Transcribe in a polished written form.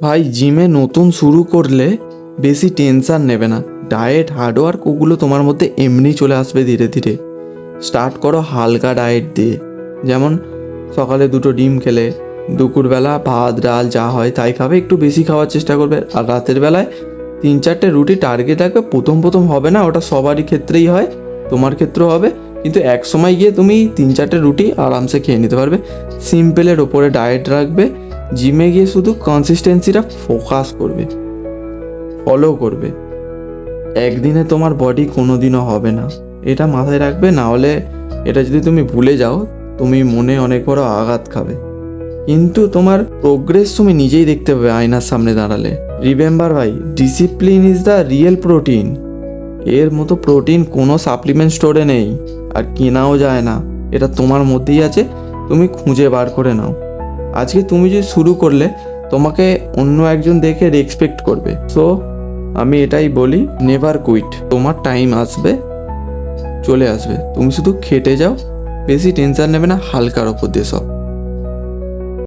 ভাই জিমে নতুন শুরু করলে বেশি টেনশান নেবে না। ডায়েট হার্ডওয়ার্ক ওগুলো তোমার মধ্যে এমনি চলে আসবে ধীরে ধীরে। স্টার্ট করো হালকা ডায়েট দিয়ে, যেমন সকালে 2টো ডিম খেলে, দুপুরবেলা ভাত ডাল যা হয় তাই খাবে, একটু বেশি খাওয়ার চেষ্টা করবে। আর রাতের বেলায় 3-4টে রুটি টার্গেট রাখবে। প্রথম প্রথম হবে না, ওটা সবারই ক্ষেত্রেই হয়, তোমার ক্ষেত্রেও হবে, কিন্তু এক সময় গিয়ে তুমি 3-4টে রুটি আরামসে খেয়ে নিতে পারবে। সিম্পলের ওপরে ডায়েট রাখবে, জিমে গিয়ে শুধু কনসিস্টেন্সিটা ফোকাস করবে, ফলো করবে। একদিনে তোমার বডি কোনো দিনও হবে না, এটা মাথায় রাখবে। না হলে এটা যদি তুমি ভুলে যাও, তুমি মনে অনেক বড় আঘাত খাবে। কিন্তু তোমার প্রোগ্রেস তুমি নিজেই দেখতে পাবে আয়নার সামনে দাঁড়ালে। রিমেম্বার ভাই, discipline is the real protein. এর মতো প্রোটিন কোনো সাপ্লিমেন্ট স্টোরে নেই, আর কেনাও যায় না। এটা তোমার মধ্যেই আছে, তুমি খুঁজে বার করে নাও। আজকে তুমি যে শুরু করলে, তোমাকে অন্য একজন দেখে রেসপেক্ট করবে। সো আমি এটাই বলি, নেভার কুইট। তোমার টাইম আসবে, চলে আসবে, তুমি শুধু খেটে যাও, বেশি টেনশন নেবে না, হালকার ওপর দিয়ে সব।